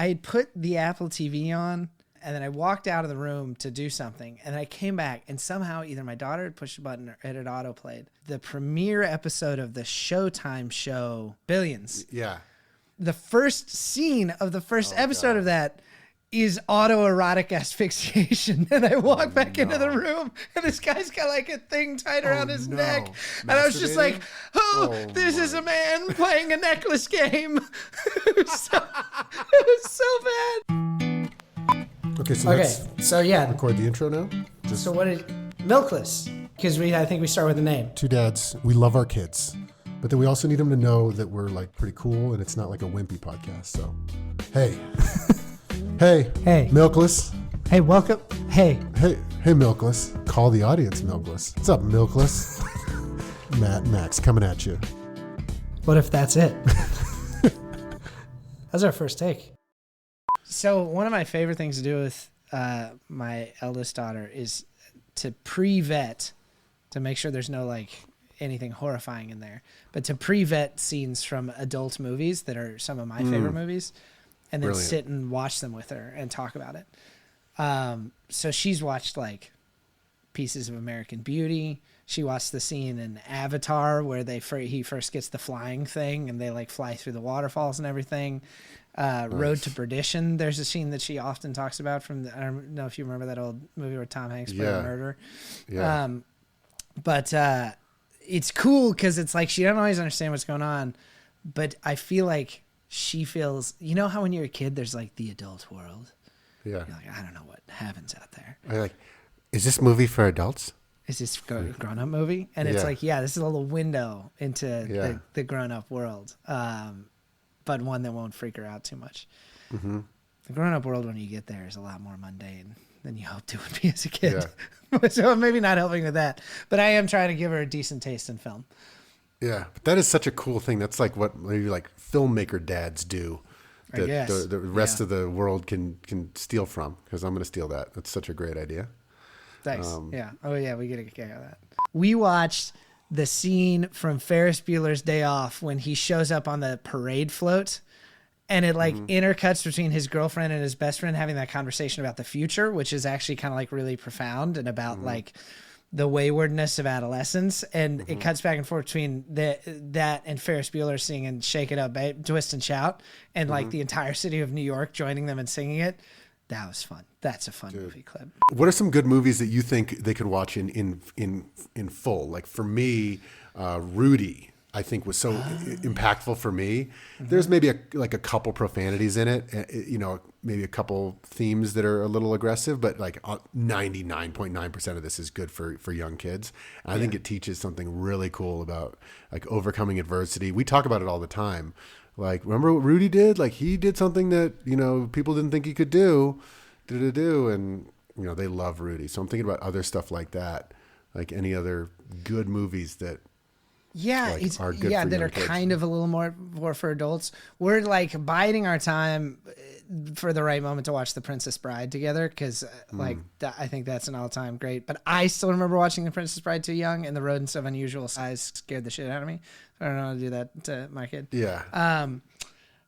I had put the Apple TV on, and then I walked out of the room to do something, and I came back, and somehow either my daughter had pushed a button or it had autoplayed the premiere episode of the Showtime show Billions. Yeah. The first scene of the first episode of that is autoerotic asphyxiation. And I walk back into the room, and this guy's got like a thing tied around his neck. And I was just like, this is a man playing a necklace game. It was so bad. Okay, so yeah. record the intro now. So what did Milkless? Because I think we start with the name. Two dads. We love our kids, but then we also need them to know that we're like pretty cool, and it's not like a wimpy podcast. So, hey, hey, Milkless. Hey, welcome. Hey, Milkless. Call the audience, Milkless. What's up, Milkless? Max coming at you. What if that's it? That's our first take. So one of my favorite things to do with my eldest daughter is to pre-vet, to make sure there's no like anything horrifying in there, but to pre-vet scenes from adult movies that are some of my favorite movies, and then sit and watch them with her and talk about it. So she's watched like pieces of American Beauty. She watched the scene in Avatar where he first gets the flying thing and they like fly through the waterfalls and everything. Nice. Road to Perdition. There's a scene that she often talks about from I don't know if you remember that old movie where Tom Hanks played a murderer. Yeah. But it's cool because it's like she doesn't always understand what's going on, but I feel like she feels, you know how when you're a kid there's like the adult world. Yeah. You're like, I don't know what happens out there. I'm like, is this movie for adults? Is this a grown-up movie? And it's like, this is a little window into the grown-up world, but one that won't freak her out too much. Mm-hmm. The grown-up world, when you get there, is a lot more mundane than you hoped it would be as a kid. Yeah. So I'm maybe not helping with that, but I am trying to give her a decent taste in film. Yeah, but that is such a cool thing. That's like what maybe like filmmaker dads do. That the rest of the world can steal from, because I'm going to steal that. That's such a great idea. Thanks. Yeah. Oh, yeah. We get a kick out of that. We watched the scene from Ferris Bueller's Day Off when he shows up on the parade float, and it like intercuts between his girlfriend and his best friend having that conversation about the future, which is actually kind of like really profound and about like the waywardness of adolescence. And it cuts back and forth between that and Ferris Bueller singing Shake It Up, Babe, Twist and Shout, and like the entire city of New York joining them and singing it. That was fun. That's a fun movie clip. What are some good movies that you think they could watch in full? Like for me, Rudy, I think was so impactful for me. Mm-hmm. There's maybe a couple profanities in it, maybe a couple themes that are a little aggressive, but like 99.9% of this is good for young kids. And I think it teaches something really cool about like overcoming adversity. We talk about it all the time. Like, remember what Rudy did? Like, he did something that, people didn't think he could do. And, they love Rudy. So I'm thinking about other stuff like that. Like any other good movies that are good for that are kids. Kind of a little more for adults. We're like biding our time for the right moment to watch The Princess Bride together, because I think that's an all-time great. But I still remember watching The Princess Bride too young, and The Rodents of Unusual Size scared the shit out of me. I don't know how to do that to my kid. Yeah.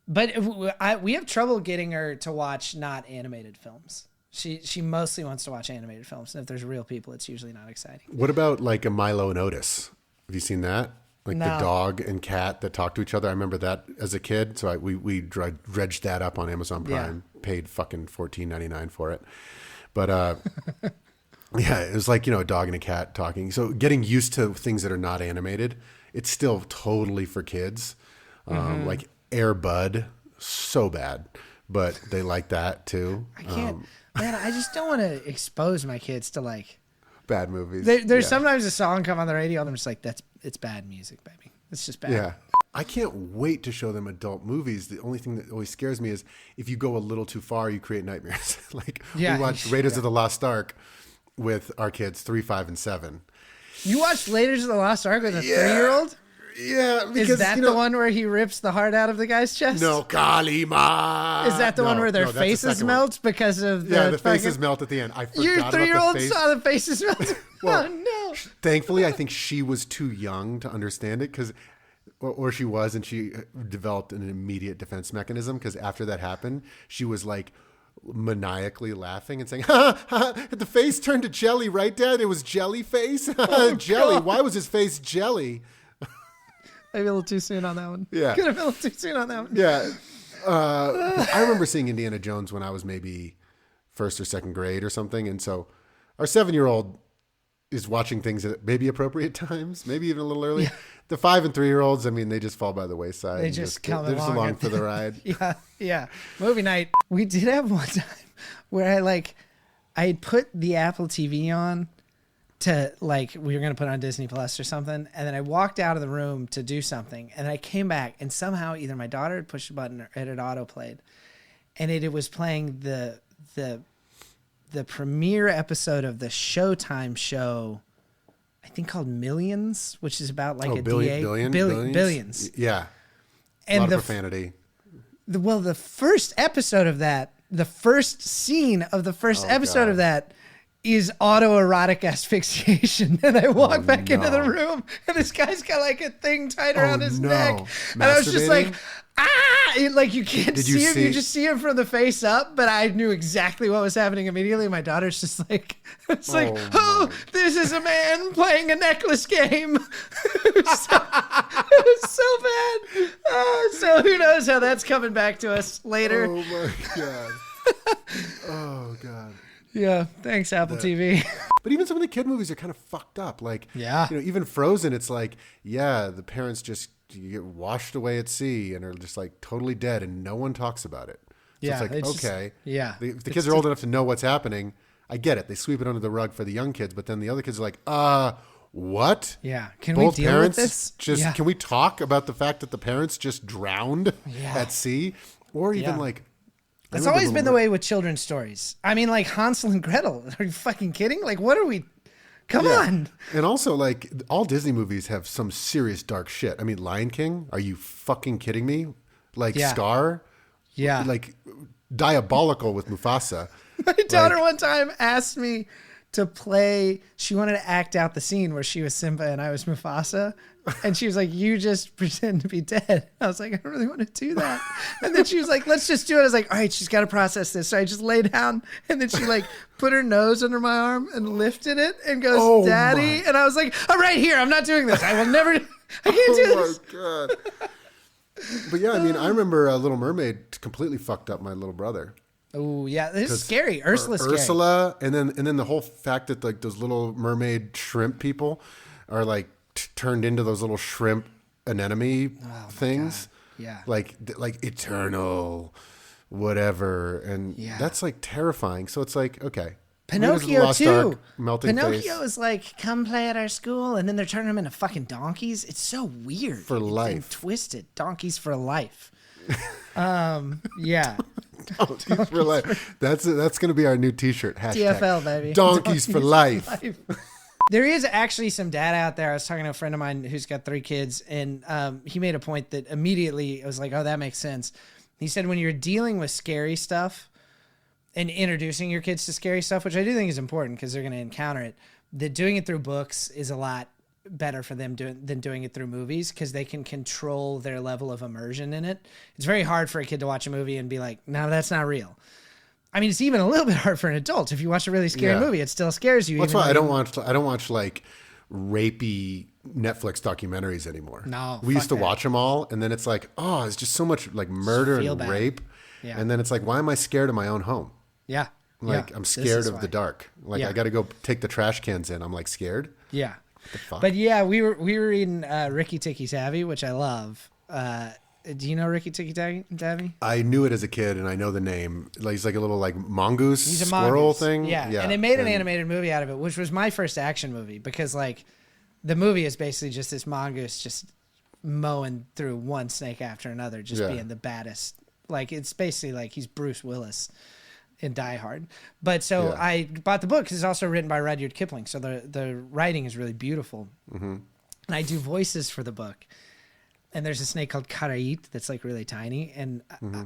But we have trouble getting her to watch not animated films. She mostly wants to watch animated films, and if there's real people, it's usually not exciting. What about like a Milo and Otis? Have you seen that? Like the dog and cat that talk to each other. I remember that as a kid. So we dredged that up on Amazon Prime. Paid fucking $14.99 for it. But it was like a dog and a cat talking. So getting used to things that are not animated. It's still totally for kids. Like Air Bud, so bad, but they like that too. I can't, man. I just don't want to expose my kids to like bad movies. There's sometimes a song come on the radio and I'm just like, it's bad music, baby. It's just bad. Yeah. I can't wait to show them adult movies. The only thing that always scares me is if you go a little too far, you create nightmares. We watched Raiders of the Lost Ark with our kids, 3, 5, and 7. You watched Raiders of the Lost Ark with a 3-year-old? Yeah. Because, is that the one where he rips the heart out of the guy's chest? No, Kalima. Is that the one where their faces melt because of the faces melt at the end. I forgot your 3-year-old about the face. saw the faces melt? Well, oh, no. Thankfully, I think she was too young to understand it, because or she was, and she developed an immediate defense mechanism because after that happened, she was like maniacally laughing and saying, "Ha ha! The face turned to jelly, right, Dad? It was jelly face. Jelly. God. Why was his face jelly?" Maybe a little too soon on that one. Yeah. Could have been a little too soon on that one. Yeah. I remember seeing Indiana Jones when I was maybe first or second grade or something, and so our 7-year-old is watching things at maybe appropriate times, maybe even a little early. Yeah. The 5 and 3-year-olds, I mean, they just fall by the wayside. They just come they're just along for the ride. Yeah. Movie night. We did have one time where I had put the Apple TV on to we were going to put on Disney Plus or something. And then I walked out of the room to do something. And I came back and somehow either my daughter had pushed a button or it had auto-played. And it was playing the premiere episode of the Showtime show, I think called Millions, which is about billions. Yeah. And a lot of profanity. The first episode of that, the first scene of the first episode of that is autoerotic asphyxiation. And I walk back into the room and this guy's got like a thing tied around his neck. And I was just like, you can't see him. You just see him from the face up, but I knew exactly what was happening immediately. My daughter's just like, this is a man playing a necklace game. It was so bad. So who knows how that's coming back to us later. Oh my God. Oh God. Yeah. Thanks, Apple TV. But even some of the kid movies are kind of fucked up. Even Frozen, it's like, the parents just get washed away at sea and are just like totally dead and no one talks about it. So it's like, okay. If the kids are old enough to know what's happening, I get it. They sweep it under the rug for the young kids, but then the other kids are like, what? Yeah. Can Both we deal parents with this? Can we talk about the fact that the parents just drowned at sea? Or even that's always been the way with children's stories. I mean, like Hansel and Gretel. Are you fucking kidding? Like, what are we? Come on. And also, all Disney movies have some serious dark shit. I mean, Lion King. Are you fucking kidding me? Scar. Yeah. Diabolical with Mufasa. My daughter one time asked me to play. She wanted to act out the scene where she was Simba and I was Mufasa. And she was like, you just pretend to be dead. I was like, I don't really want to do that. And then she was like, let's just do it. I was like, all right, she's got to process this. So I just lay down and then she put her nose under my arm and lifted it and goes, Daddy. And I was like, I'm right here. I'm not doing this. I will never, I can't do this. Oh my God. But yeah, I mean, I remember Little Mermaid completely fucked up my little brother. Oh yeah, this is scary. Ursula's scary. Ursula, and then the whole fact that those Little Mermaid shrimp people are turned into those little shrimp anemone things. Yeah. Like eternal whatever. And that's terrifying. So it's like, okay. Pinocchio too. Pinocchio is like, come play at our school, and then they're turning them into fucking donkeys. It's so weird. For life. And twisted. Donkeys for life. Yeah. Donkeys for life. That's going to be our new t-shirt. Hashtag DFL, baby. Donkeys for life. There is actually some data out there. I was talking to a friend of mine who's got 3 kids, and he made a point that immediately I was like, oh, that makes sense. He said when you're dealing with scary stuff and introducing your kids to scary stuff, which I do think is important because they're going to encounter it, that doing it through books is a lot better for them than doing it through movies because they can control their level of immersion in it. It's very hard for a kid to watch a movie and be like, no, that's not real. I mean, it's even a little bit hard for an adult. If you watch a really scary movie, it still scares you. That's why I don't watch rapey Netflix documentaries anymore. No, we used to watch them all, and then it's like, oh, it's just so much murder and rape, and then it's like, why am I scared of my own home? Yeah, I'm scared of the dark. I got to go take the trash cans in. I'm scared. Yeah, what the fuck? But yeah, we were reading Ricky Tikki Tavi, which I love. Do you know Ricky Tikki Tavi? I knew it as a kid, and I know the name. He's like a little mongoose squirrel thing. Yeah, and they made an animated movie out of it, which was my first action movie because the movie is basically just this mongoose just mowing through one snake after another, just being the baddest. It's basically he's Bruce Willis in Die Hard. But so I bought the book because it's also written by Rudyard Kipling, so the writing is really beautiful. Mm-hmm. And I do voices for the book. And there's a snake called Karait that's really tiny. And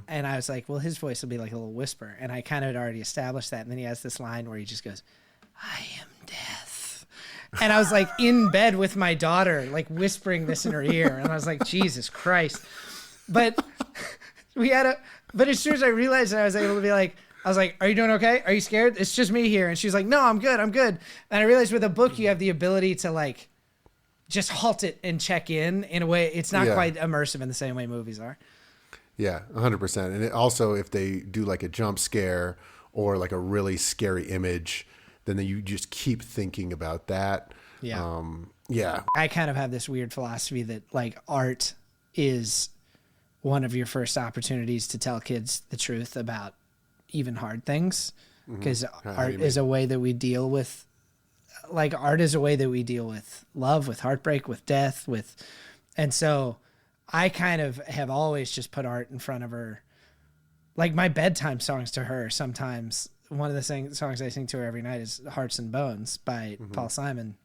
and I was like, well, his voice will be like a little whisper. And I kind of had already established that. And then he has this line where he just goes, I am death. And I was like in bed with my daughter, like whispering this in her ear. And I was like, Jesus Christ. But but as soon as I realized it, I was able to be like, I was like, are you doing okay? Are you scared? It's just me here. And she's like, no, I'm good. I'm good. And I realized with a book, you have the ability to like just halt it and check in a way. It's not quite immersive in the same way movies are. Yeah, 100%. And it also, if they do like a jump scare or like a really scary image, then you just keep thinking about that. Yeah. Yeah. I kind of have this weird philosophy that like art is one of your first opportunities to tell kids the truth about even hard things, because art is a way that we deal with, like art is a way that we deal with love, with heartbreak, with death, and so I kind of have always just put art in front of her. Like my bedtime songs to her, sometimes one of the songs I sing to her every night is Hearts and Bones by Paul Simon,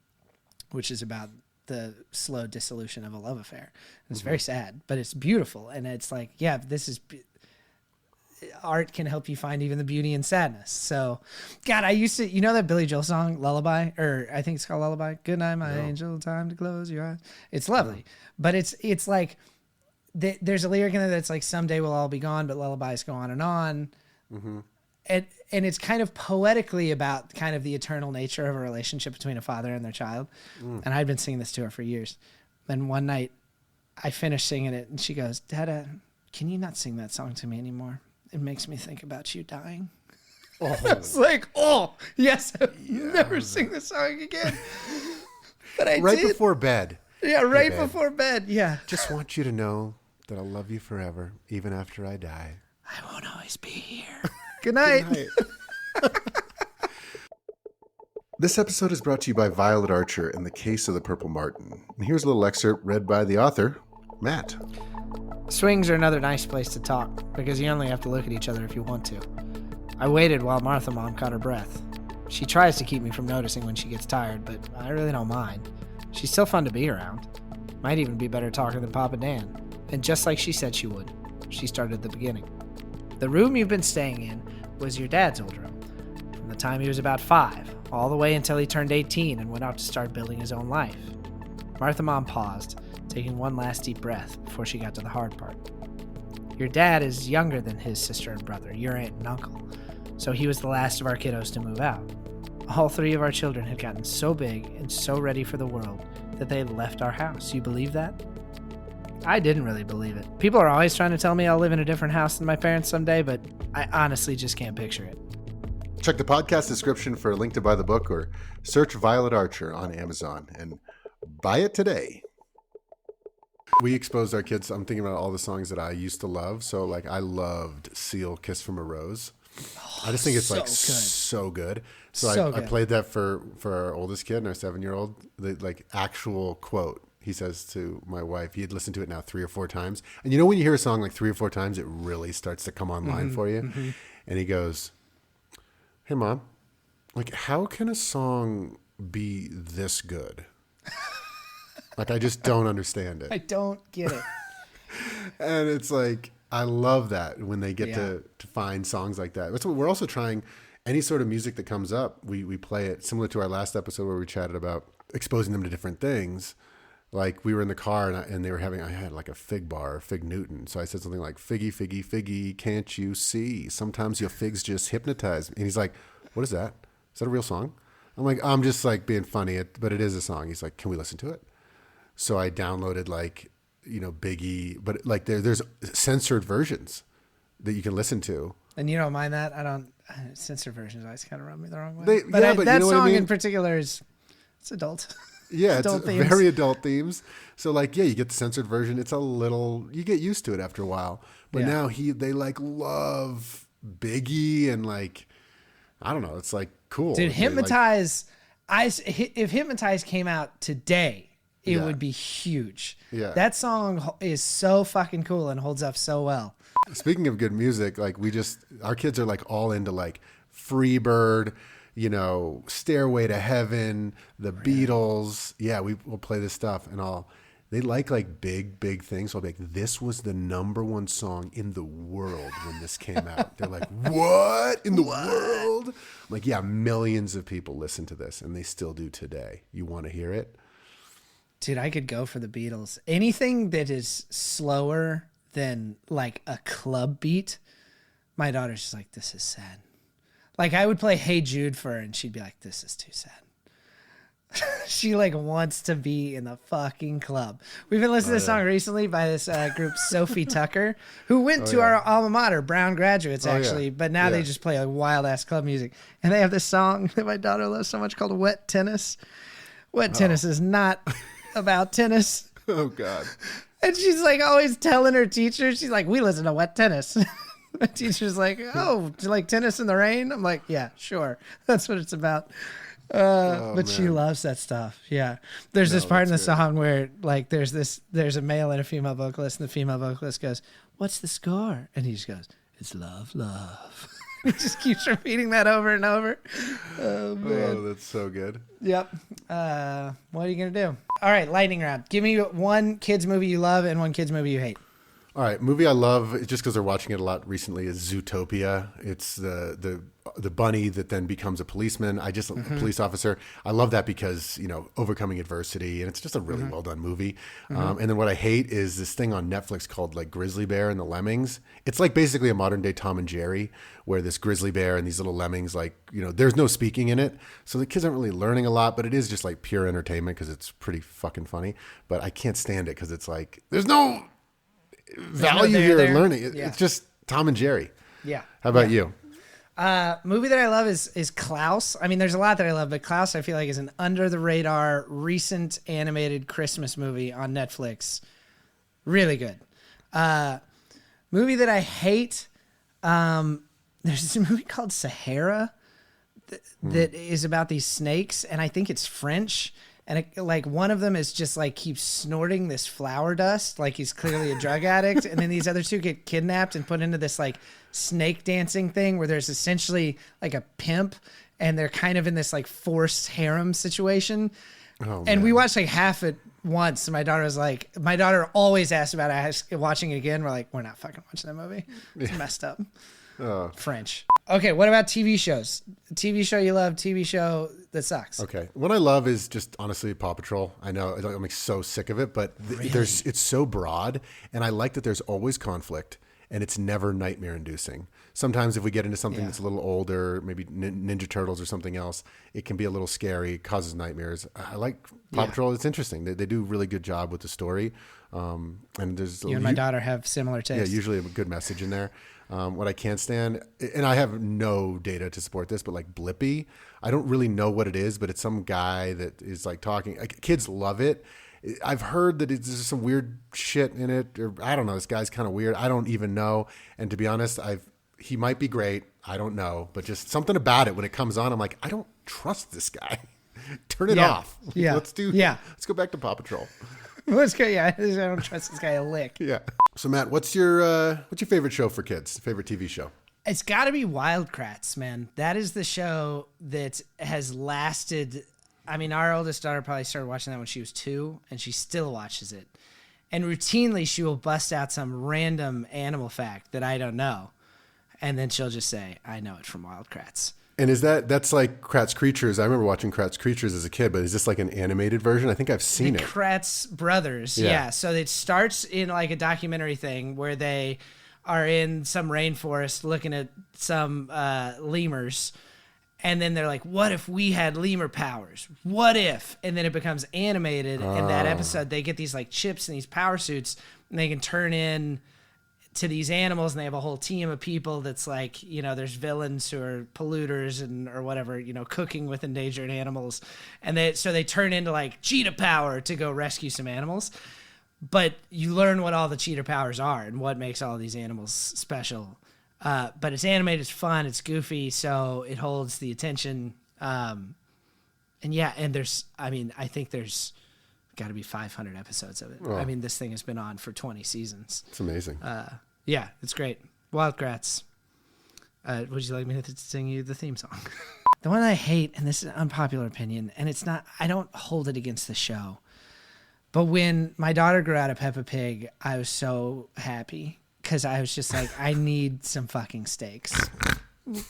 which is about the slow dissolution of a love affair. It's very sad, but it's beautiful. And it's like, yeah, art can help you find even the beauty in sadness. So, God, I used to, you know that Billy Joel song, Lullaby, or I think it's called Lullaby. Good night, my angel, time to close your eyes. It's lovely, but it's like, there's a lyric in there that's like, someday we'll all be gone, but lullabies go on and on. And it's kind of poetically about kind of the eternal nature of a relationship between a father and their child. And I'd been singing this to her for years. And one night I finished singing it and she goes, Dada, can you not sing that song to me anymore? It makes me think about you dying. I was like, oh, yes, I'll never sing this song again. But I right did. Before bed. Yeah, right before bed. Yeah. Just want you to know that I'll love you forever, even after I die. I won't always be here. Good night. Good night. This episode is brought to you by Violet Archer and the Case of the Purple Martin. And here's a little excerpt read by the author, Matt. Swings are another nice place to talk, because you only have to look at each other if you want to. I waited while Martha Mom caught her breath. She tries to keep me from noticing when she gets tired, but I really don't mind. She's still fun to be around. Might even be better talker than Papa Dan. And just like she said she would, she started at the beginning. The room you've been staying in was your dad's old room, from the time he was about 5, all the way until he turned 18 and went out to start building his own life. Martha Mom paused, taking one last deep breath before she got to the hard part. Your dad is younger than his sister and brother, your aunt and uncle, so he was the last of our kiddos to move out. All 3 of our children had gotten so big and so ready for the world that they had left our house. You believe that? I didn't really believe it. People are always trying to tell me I'll live in a different house than my parents someday, but I honestly just can't picture it. Check the podcast description for a link to buy the book, or search Violet Archer on Amazon and buy it today. We exposed our kids. I'm thinking about all the songs that I used to love. So like I loved Seal, Kiss from a Rose. I just think it's like so good. So I played that for our oldest kid and our 7-year-old, the like actual quote he says to my wife. He had listened to it now 3 or 4 times. And you know when you hear a song like 3 or 4 times, it really starts to come online for you. And he goes, hey, Mom, like how can a song be this good? Like I just don't understand it. I don't get it. And it's like, I love that when they get to find songs like that. That's what we're also trying. Any sort of music that comes up, we play it, similar to our last episode where we chatted about exposing them to different things. Like we were in the car and they were I had like a fig bar, or Fig Newton. So I said something like, figgy, figgy, figgy, can't you see? Sometimes your figs just hypnotize me. And he's like, what is that? Is that a real song? I'm like, I'm just like being funny, but it is a song. He's like, can we listen to it? So I downloaded like, Biggie, but like there's censored versions that you can listen to. And you don't mind that? I don't. Censored versions always kind of rub me the wrong way. But that you know song in particular it's adult. Yeah, it's adult themes. Very adult themes. So like, you get the censored version. It's a little, you get used to it after a while. But now they like love Biggie and like, I don't know. It's like cool. Dude, Hypnotize. If Hypnotize came out today, it would be huge. Yeah. That song is so fucking cool and holds up so well. Speaking of good music, like our kids are like all into like Freebird, Stairway to Heaven, the Beatles. Yeah, we'll play this stuff and all. They like big things. So I'll be like, this was the #1 song in the world when this came out. They're like, what in the world? I'm like, yeah, millions of people listen to this, and they still do today. You want to hear it? Dude, I could go for the Beatles. Anything that is slower than like a club beat, my daughter's just like, this is sad. Like I would play Hey Jude for her, and she'd be like, this is too sad. She like wants to be in the fucking club. We've been listening to a song recently by this group Sophie Tucker, who went to our alma mater, Brown graduates actually, but now they just play like wild ass club music. And they have this song that my daughter loves so much called Wet Tennis. Wet Tennis is not about tennis. Oh God. And she's like always telling her teacher, she's like, we listen to Wet Tennis. The teacher's like, oh, do you like tennis in the rain? I'm like, yeah, sure. That's what it's about. But she loves that stuff. Yeah. There's this part in the song where like there's a male and a female vocalist, and the female vocalist goes, what's the score? And he just goes, it's love, love. He just keeps repeating that over and over. Oh man. Oh, that's so good. Yep. What are you gonna do? All right, lightning round. Give me one kids movie you love and one kids movie you hate. All right, movie I love, just because they're watching it a lot recently, is Zootopia. It's the bunny that then becomes a policeman. A police officer. I love that because, overcoming adversity, and it's just a really well done movie. And then what I hate is this thing on Netflix called like Grizzly Bear and the Lemmings. It's like basically a modern day Tom and Jerry, where this grizzly bear and these little lemmings, there's no speaking in it, so the kids aren't really learning a lot, but it is just like pure entertainment because it's pretty fucking funny. But I can't stand it because it's like there's no value here in learning. It's just Tom and Jerry. Yeah. How about you? Movie that I love is Klaus. I mean, there's a lot that I love, but Klaus I feel like is an under the radar recent animated Christmas movie on Netflix. Really good. Movie that I hate. There's this movie called Sahara that is about these snakes, and I think it's French. And one of them is just like keeps snorting this flower dust, like he's clearly a drug addict. And then these other two get kidnapped and put into this like snake dancing thing where there's essentially like a pimp, and they're kind of in this like forced harem situation. Oh, and we watched like half it once. And my daughter always asks about watching it again. We're like, we're not fucking watching that movie. It's messed up. French. Okay, what about TV shows? TV show you love, TV show that sucks. Okay. What I love is just honestly Paw Patrol. I know I'm like so sick of it, but it's so broad, and I like that there's always conflict, and it's never nightmare inducing. Sometimes if we get into something that's a little older, maybe Ninja Turtles or something else, it can be a little scary, causes nightmares. I like Paw Patrol. It's interesting. They do a really good job with the story. And there's you and my daughter have similar tastes. Yeah, usually a good message in there. What I can't stand, and I have no data to support this, but like Blippi, I don't really know what it is, but it's some guy that is like talking. Like, kids love it. I've heard that there's some weird shit in it, or I don't know. This guy's kind of weird. I don't even know. And to be honest, he might be great. I don't know, but just something about it when it comes on, I'm like, I don't trust this guy. Turn it off. Yeah. Let's go back to Paw Patrol. Let's go. Yeah, I don't trust this guy a lick. Yeah. So Matt, what's your favorite show for kids? Favorite TV show? It's got to be Wildcrats, man. That is the show that has lasted. I mean, our oldest daughter probably started watching that when she was 2, and she still watches it. And routinely, she will bust out some random animal fact that I don't know, and then she'll just say, "I know it from Wildcrats." And that's like Kratts Creatures? I remember watching Kratts Creatures as a kid, but is this like an animated version? I think I've seen it. Kratts Brothers, yeah. So it starts in like a documentary thing where they are in some rainforest looking at some lemurs, and then they're like, what if we had lemur powers? What if? And then it becomes animated, and that episode, they get these like chips and these power suits, and they can turn in to these animals, and they have a whole team of people that's like, there's villains who are polluters or whatever, cooking with endangered animals. And they turn into like cheetah power to go rescue some animals. But you learn what all the cheetah powers are and what makes all these animals special. But it's animated, it's fun, it's goofy, so it holds the attention. I think there's got to be 500 episodes of it. Oh. I mean, this thing has been on for 20 seasons. It's amazing. Yeah, it's great. Wildcrats. Would you like me to sing you the theme song? The one I hate, and this is an unpopular opinion, and it's not, I don't hold it against the show, But when my daughter grew out of Peppa Pig, I was so happy because I was just like, I need some fucking steaks.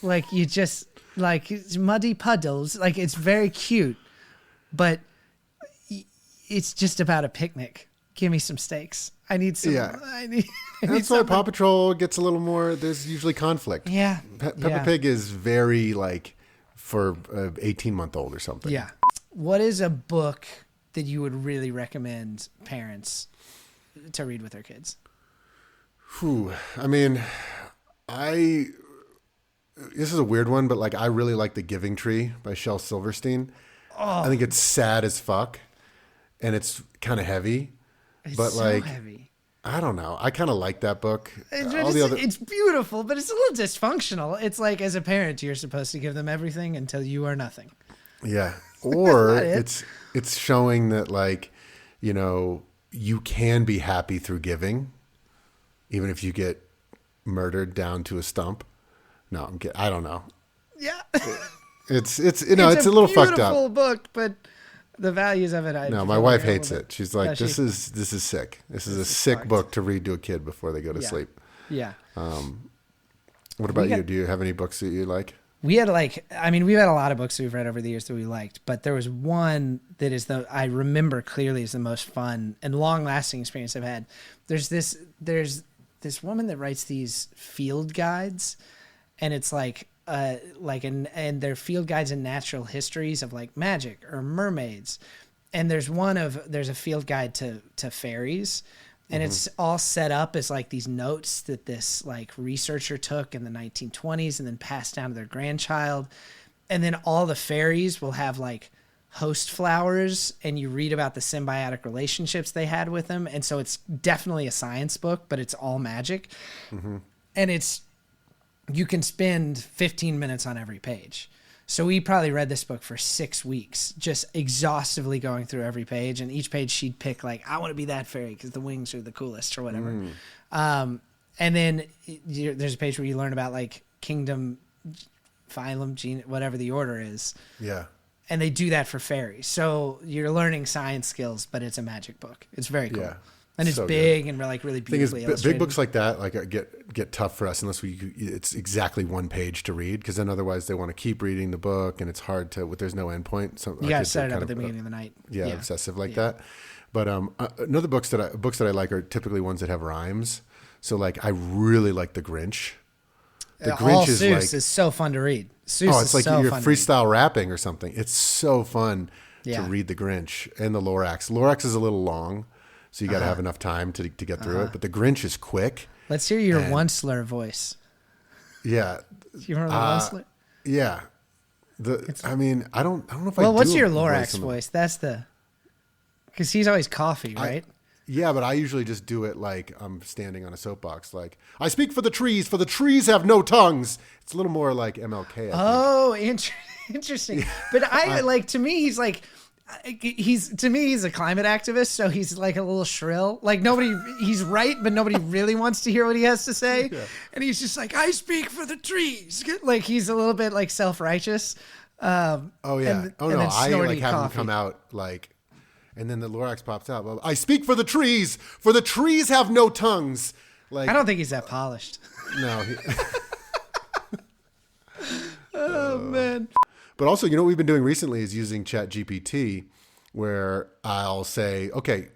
Like you just like it's muddy puddles. Like it's very cute, but it's just about a picnic. Give me some steaks. I need some. Yeah. I need That's why Paw Patrol gets a little more. There's usually conflict. Yeah. Peppa Pig is very like for an 18-month-old or something. Yeah. What is a book that you would really recommend parents to read with their kids? I mean, this is a weird one, but like I really like The Giving Tree by Shel Silverstein. Oh, I think it's sad as fuck, and it's kind of heavy. it's but so like, heavy. I don't know. I kind of like that book. It's beautiful, but it's a little dysfunctional. It's like as a parent, you're supposed to give them everything until you are nothing. Yeah. Or That's it's showing that like, you know, you can be happy through giving, even if you get murdered down to a stump. No, I don't know. Yeah. It's you know, it's a little fucked up. Beautiful book, but the values of it, No, my wife hates it. She's like, this is sick. This is a sick book to read to a kid before they go to sleep. Yeah. What about you? Do you have any books that you like? We've had a lot of books we've read over the years that we liked, but there was one that I remember clearly is the most fun and long lasting experience I've had. There's this woman that writes these field guides, and it's and they're field guides in natural histories of like magic or mermaids. And there's a field guide to fairies. And it's all set up as like these notes that this like researcher took in the 1920s and then passed down to their grandchild. And then all the fairies will have like host flowers, and you read about the symbiotic relationships they had with them. And so it's definitely a science book, but it's all magic. Mm-hmm. And you can spend 15 minutes on every page. So we probably read this book for 6 weeks, just exhaustively going through every page. And each page she'd pick like, I want to be that fairy because the wings are the coolest or whatever. And then there's a page where you learn about like kingdom, phylum, gene, whatever the order is. Yeah. And they do that for fairies. So you're learning science skills, but it's a magic book. It's very cool. Yeah. And it's so big good. and like really beautifully Big illustrated. books like that like get tough for us unless it's exactly one page to read, because then otherwise they want to keep reading the book and it's hard to. There's no end point. So you got to set it up at the beginning of the night. Yeah, obsessive like that. But another books that I like are typically ones that have rhymes. So like I really like The Grinch. The Grinch is Seuss like is so fun to read. Seuss it's like so you're fun freestyle rapping or something. It's so fun to read The Grinch and the Lorax. Lorax is a little long, so you got to have enough time to get through it. But The Grinch is quick. Let's hear your one slur voice. Yeah. You remember the one slur? Yeah. I don't know if Well, what's your Lorax voice? That's because he's always coffee, right? Yeah, but I usually just do it like I'm standing on a soapbox. Like, I speak for the trees have no tongues. It's a little more like MLK, I think. Interesting. But to me, he's a climate activist, so he's like a little shrill. Like he's right, but nobody really wants to hear what he has to say. Yeah. And he's just like, I speak for the trees. Like he's a little bit like self-righteous. I like have him come out like, and then the Lorax pops out. Well, I speak for the trees have no tongues. Like, I don't think he's that polished. No. Oh man. But also, you know what we've been doing recently is using ChatGPT, where I'll say, okay,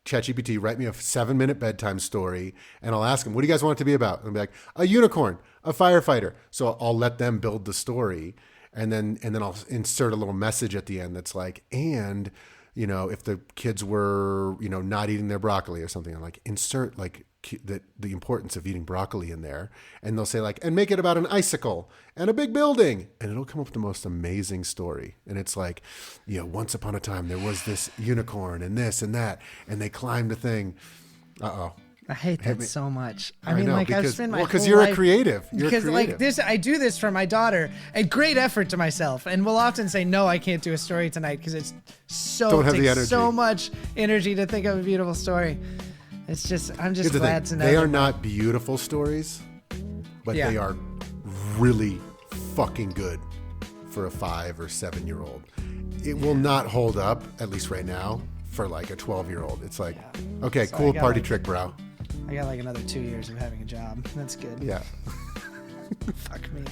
ChatGPT, write me a 7-minute bedtime story, and I'll ask them, what do you guys want it to be about? And I'll be like, a unicorn, a firefighter. So I'll let them build the story, and then I'll insert a little message at the end that's like, and you know, if the kids were, you know, not eating their broccoli or something, I'm like, insert like the importance of eating broccoli in there. And they'll say like, and make it about an icicle and a big building. And it'll come up with the most amazing story. And it's like, you know, once upon a time there was this unicorn and this and that, and they climbed a thing. Uh-oh. I hate that so much. I mean, like I've spent my whole because you're life, a creative. Like this, I do this for my daughter, and great effort to myself, and will often say, "No, I can't do a story tonight because it's so much energy to think of a beautiful story." It's just, I'm just glad to know they are not beautiful stories, but they are really fucking good for a 5 or 7 year old. It will not hold up, at least right now, for like a 12-year-old. It's like, Yeah. okay, So cool party trick, bro. I got like another 2 years of having a job. That's good. Yeah. Fuck me.